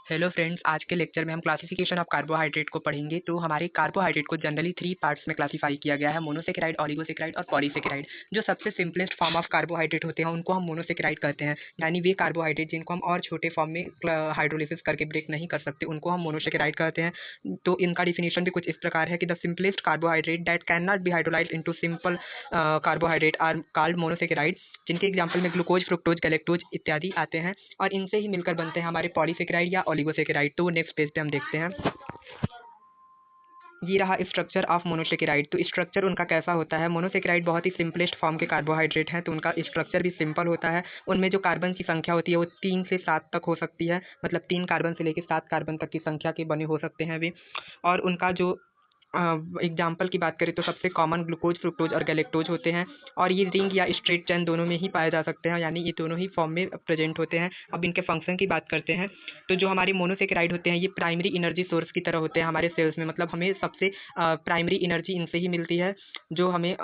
Hello friends, आज के lecture में हम क्लासिफिकेशन ऑफ कार्बोहाइड्रेट को पढ़ेंगे। तो हमारे कार्बोहाइड्रेट को जनरली 3 पार्ट्स में क्लासिफाई किया गया है, मोनोसेकेराइड, ऑलिगोसेकेराइड और पॉलीसेकेराइड। जो सबसे सिंपलेस्ट फॉर्म ऑफ कार्बोहाइड्रेट होते हैं उनको हम मोनोसेकेराइड कहते हैं, यानी वे कार्बोहाइड्रेट जिनको हम और छोटे फॉर्म में हाइड्रोलिसिस करके ब्रेक नहीं कर सकते उनको हम मोनोसेकेराइड कहते हैं। तो इनका डिफिनेशन भी कुछ इस प्रकार है कि the simplest carbohydrate that can not be hydrolysed into simple carbohydrate are called monosaccharide, जिनके एग्जाम्पल में ग्लूकोज, फ्रुक्टोज, गैलेक्टोज इत्यादि आते हैं और इनसे ही मिलकर बनते हैं हमारे पॉलीसेकेराइड या ऑलिगोसेकेराइड। तो नेक्स्ट पेज पे हम देखते हैं। ये रहा स्ट्रक्चर ऑफ मोनोसेकेराइड। तो स्ट्रक्चर उनका कैसा होता है? मोनोसेकेराइड बहुत ही सिंपलेस्ट फॉर्म के कार्बोहाइड्रेट हैं, तो उनका स्ट्रक्चर भी सिंपल होता है। उनमें जो कार्बन की संख्या होती है वो 3 से 7 तक हो सकती है, मतलब 3 कार्बन से लेकर 7 कार्बन तक की संख्या के बने हो सकते हैं वे। और उनका जो एग्जाम्पल की बात करें तो सबसे कॉमन ग्लूकोज, फ्रुक्टोज और गैलेक्टोज होते हैं और ये रिंग या स्ट्रेट चेन दोनों में ही पाए जा सकते हैं, यानी ये दोनों ही फॉर्म में प्रेजेंट होते हैं। अब इनके फंक्शन की बात करते हैं। तो जो हमारे मोनोसेकेराइड होते हैं ये प्राइमरी एनर्जी सोर्स की तरह होते हैं हमारे सेल्स में, मतलब हमें सबसे प्राइमरी एनर्जी इनसे ही मिलती है। जो हमें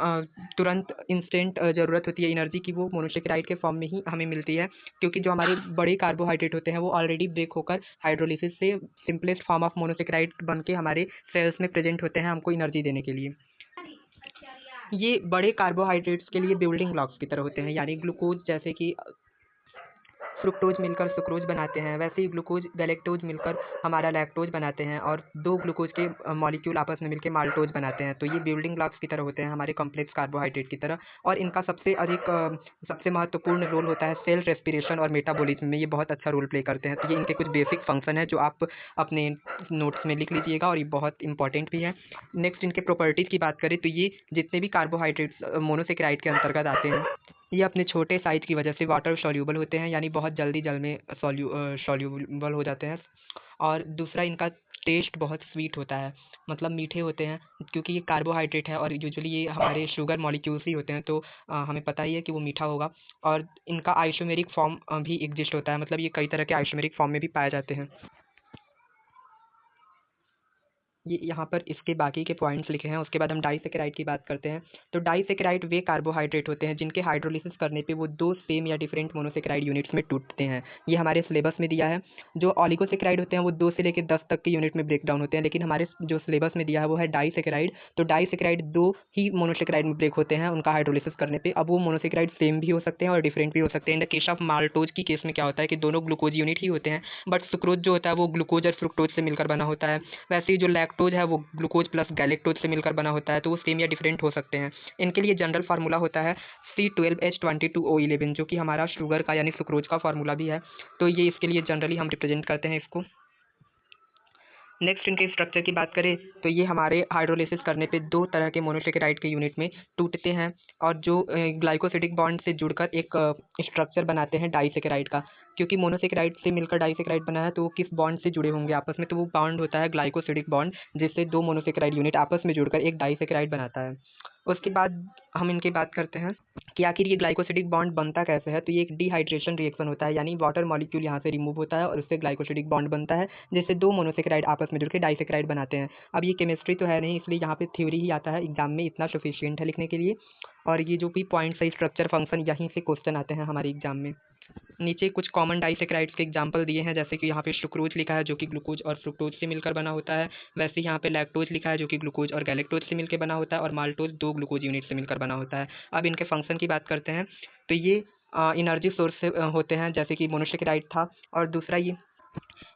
तुरंत इंस्टेंट ज़रूरत होती है एनर्जी की, वो मोनोसेकेराइड के फॉर्म में ही हमें मिलती है, क्योंकि जो हमारे बड़े कार्बोहाइड्रेट होते हैं वो ऑलरेडी ब्रेक होकर हाइड्रोलिसिस से सिंपलेस्ट फॉर्म ऑफ मोनोसेकेराइड बन के हमारे सेल्स में प्रेजेंट होते हैं हमको एनर्जी देने के लिए। ये बड़े कार्बोहाइड्रेट्स के लिए बिल्डिंग ब्लॉक्स की तरह होते हैं, यानी ग्लूकोज जैसे कि फ्रुक्टोज मिलकर सुक्रोज बनाते हैं, वैसे ही ग्लूकोज गैलेक्टोज मिलकर हमारा लैक्टोज बनाते हैं और 2 ग्लूकोज के मॉलिक्यूल आपस में मिलकर माल्टोज बनाते हैं। तो ये बिल्डिंग ब्लॉक्स की तरह होते हैं हमारे कॉम्प्लेक्स कार्बोहाइड्रेट की तरह। और इनका सबसे महत्वपूर्ण रोल होता है सेल रेस्पिरेशन और मेटाबॉलिज्म में, ये बहुत अच्छा रोल प्ले करते हैं। तो ये इनके कुछ बेसिक फंक्शन है जो आप अपने नोट्स में लिख लीजिएगा और ये बहुत इंपॉर्टेंट भी है। नेक्स्ट इनके प्रॉपर्टीज़ की बात करें तो ये जितने भी कार्बोहाइड्रेट्स मोनोसेकेराइड के अंतर्गत आते हैं ये अपने छोटे साइज़ की वजह से वाटर सॉल्यूबल होते हैं, यानी बहुत जल्दी जल में सॉल्यूबल हो जाते हैं। और दूसरा इनका टेस्ट बहुत स्वीट होता है, मतलब मीठे होते हैं, क्योंकि ये कार्बोहाइड्रेट है और यूजुअली ये हमारे शुगर मॉलिक्यूल्स ही होते हैं, तो हमें पता ही है कि वो मीठा होगा। और इनका आइसोमेरिक फॉर्म भी एग्जिस्ट होता है, मतलब ये कई तरह के आइसोमेरिक फॉर्म में भी पाए जाते हैं। ये यहाँ पर इसके बाकी के पॉइंट्स लिखे हैं। उसके बाद हम डाइसेकेराइड की बात करते हैं। तो डाइसेकेराइड वे कार्बोहाइड्रेट होते हैं जिनके हाइड्रोलिसिस करने पे वो 2 सेम या डिफरेंट मोनोसेकेराइड यूनिट्स में टूटते हैं। ये हमारे सिलेबस में दिया है। जो ऑलिगोसेकेराइड होते हैं वो 2 से लेकर 10 तक के यूनिट में ब्रेक डाउन होते हैं, लेकिन हमारे जो सिलेबस में दिया है वो है डाइसेकेराइड। तो डाइसेकेराइड 2 ही मोनोसेकेराइड में ब्रेक होते हैं उनका हाइड्रोलिसिस करने पे। अब वो मोनोसेकेराइड सेम भी हो सकते हैं और डिफरेंट भी हो सकते हैं। In the case of maltose की केस में क्या होता है कि दोनों ग्लूकोज यूनिट ही होते हैं, बट सुक्रोज जो होता है वो ग्लूकोज और फ्रुक्टोज से मिलकर बना होता है। वैसे ही जो लैक्टोज है वो ग्लूकोज प्लस गैलेक्टोज से मिलकर बना होता है, तो वो सेम या डिफरेंट हो सकते हैं। इनके लिए जनरल फार्मूला होता है C12H22O11, जो कि हमारा शुगर का यानी सुक्रोज का फार्मूला भी है। तो ये इसके लिए जनरली हम रिप्रेजेंट करते हैं इसको। नेक्स्ट इनके स्ट्रक्चर की बात करें तो ये हमारे हाइड्रोलिसिस करने पे 2 तरह के मोनोसेकेराइड के यूनिट में टूटते हैं और जो ग्लाइकोसिडिक बॉन्ड से जुड़कर एक स्ट्रक्चर बनाते हैं डाइसेकेराइड का। क्योंकि मोनोसेकेराइड से मिलकर डाइसेकेराइड बना है तो वो किस बॉन्ड से जुड़े होंगे आपस में, तो वो बॉन्ड होता है ग्लाइकोसिडिक बॉन्ड, जिससे 2 मोनोसेकेराइड यूनिट आपस में जुड़कर एक डाइसेकेराइड बनाता है। उसके बाद हम इनकी बात करते हैं कि आखिर ये ग्लाइकोसिडिक बॉन्ड बनता कैसे है। तो ये एक डिहाइड्रेशन रिएक्शन होता है, यानी वाटर मॉलिक्यूल यहाँ से रिमूव होता है और उससे ग्लाइकोसिडिक बॉन्ड बनता है, जिससे 2 मोनोसेकेराइड आपस में जुड़कर डाइसेकेराइड बनाते हैं। अब ये केमिस्ट्री तो है नहीं, इसलिए यहाँ पे थ्योरी ही आता है, एग्जाम में इतना सफिशिएंट है लिखने के लिए। और ये जो भी पॉइंट्स है स्ट्रक्चर फंक्शन यहीं से क्वेश्चन आते हैं हमारे एग्जाम में। नीचे कुछ कॉमन डाइसेकेराइड्स के एग्जाम्पल दिए हैं, जैसे कि यहाँ पे सुक्रोज लिखा है जो कि ग्लूकोज और फ्रुक्टोज से मिलकर बना होता है। वैसे ही यहाँ पे लैक्टोज लिखा है जो कि ग्लूकोज और गैलेक्टोज से मिलकर बना होता है, और माल्टोज 2 ग्लूकोज यूनिट से मिलकर बना होता है। अब इनके फंक्शन की बात करते हैं। तो ये एनर्जी सोर्स से होते हैं, जैसे कि मोनोसेकेराइड था। और दूसरा ये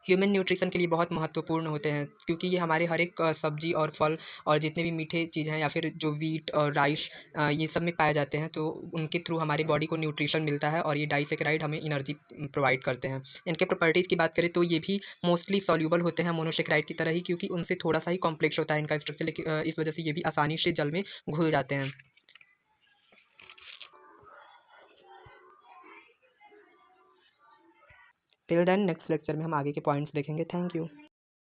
ह्यूमन न्यूट्रिशन के लिए बहुत महत्वपूर्ण होते हैं, क्योंकि ये हमारे हर एक सब्जी और फल और जितने भी मीठे चीज़ हैं या फिर जो वीट और राइस ये सब में पाए जाते हैं, तो उनके थ्रू हमारी बॉडी को न्यूट्रिशन मिलता है और ये डाइसेकेराइड हमें एनर्जी प्रोवाइड करते हैं। इनके प्रॉपर्टीज़ की बात करें तो ये भी मोस्टली सॉल्यूबल होते हैं मोनोसेकेराइड की तरह ही, क्योंकि उनसे थोड़ा सा ही कॉम्प्लेक्स होता है इनका स्ट्रक्चर, लेकिन इस वजह से ये भी आसानी से जल में घुल जाते हैं। टिल देन नेक्स्ट लेक्चर में हम आगे के पॉइंट्स देखेंगे। Thank you.